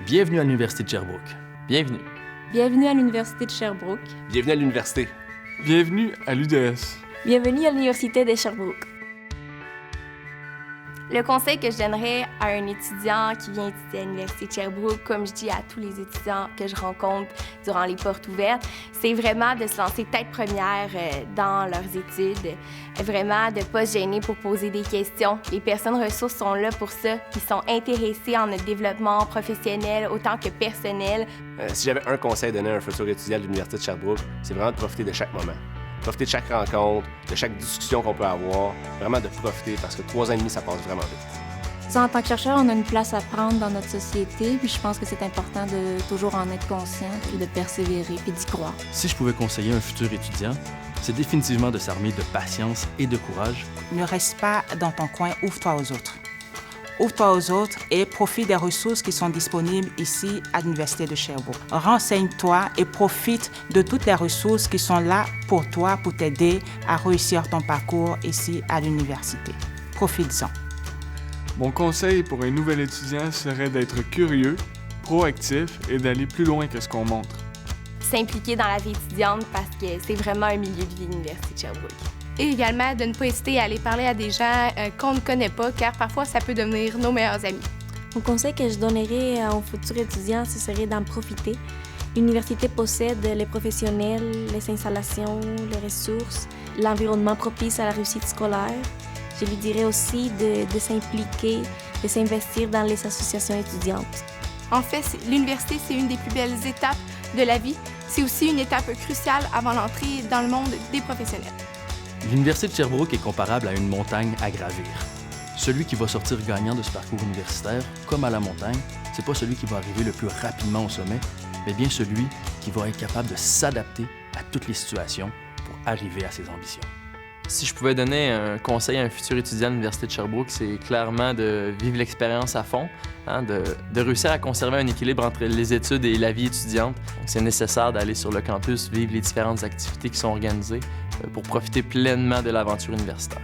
Bienvenue à l'Université de Sherbrooke. Bienvenue. Bienvenue à l'Université de Sherbrooke. Bienvenue à l'université. Bienvenue à l'UDS. Bienvenue à l'Université de Sherbrooke. Le conseil que je donnerais à un étudiant qui vient étudier à l'Université de Sherbrooke, comme je dis à tous les étudiants que je rencontre durant les portes ouvertes, c'est vraiment de se lancer tête première dans leurs études, vraiment de ne pas se gêner pour poser des questions. Les personnes ressources sont là pour ça. Ils sont intéressés en notre développement professionnel autant que personnel. Si j'avais un conseil à donner à un futur étudiant de l'Université de Sherbrooke, c'est vraiment de profiter de chaque moment. Profiter de chaque rencontre, de chaque discussion qu'on peut avoir, vraiment de profiter parce que 3 ans et demi, ça passe vraiment vite. En tant que chercheur, on a une place à prendre dans notre société, puis je pense que c'est important de toujours en être conscient, puis de persévérer, puis d'y croire. Si je pouvais conseiller un futur étudiant, c'est définitivement de s'armer de patience et de courage. Ne reste pas dans ton coin, ouvre-toi aux autres. Ouvre-toi aux autres et profite des ressources qui sont disponibles ici à l'Université de Sherbrooke. Renseigne-toi et profite de toutes les ressources qui sont là pour toi, pour t'aider à réussir ton parcours ici à l'université. Profites-en. Mon conseil pour un nouvel étudiant serait d'être curieux, proactif et d'aller plus loin que ce qu'on montre. S'impliquer dans la vie étudiante parce que c'est vraiment un milieu de vie de l'Université de Sherbrooke. Et également de ne pas hésiter à aller parler à des gens qu'on ne connaît pas, car parfois ça peut devenir nos meilleurs amis. Mon conseil que je donnerais aux futurs étudiants, ce serait d'en profiter. L'université possède les professionnels, les installations, les ressources, l'environnement propice à la réussite scolaire. Je lui dirais aussi de s'impliquer, de s'investir dans les associations étudiantes. En fait, l'université, c'est une des plus belles étapes de la vie. C'est aussi une étape cruciale avant l'entrée dans le monde des professionnels. L'Université de Sherbrooke est comparable à une montagne à gravir. Celui qui va sortir gagnant de ce parcours universitaire, comme à la montagne, c'est pas celui qui va arriver le plus rapidement au sommet, mais bien celui qui va être capable de s'adapter à toutes les situations pour arriver à ses ambitions. Si je pouvais donner un conseil à un futur étudiant à l'Université de Sherbrooke, c'est clairement de vivre l'expérience à fond, de réussir à conserver un équilibre entre les études et la vie étudiante. C'est nécessaire d'aller sur le campus, vivre les différentes activités qui sont organisées pour profiter pleinement de l'aventure universitaire.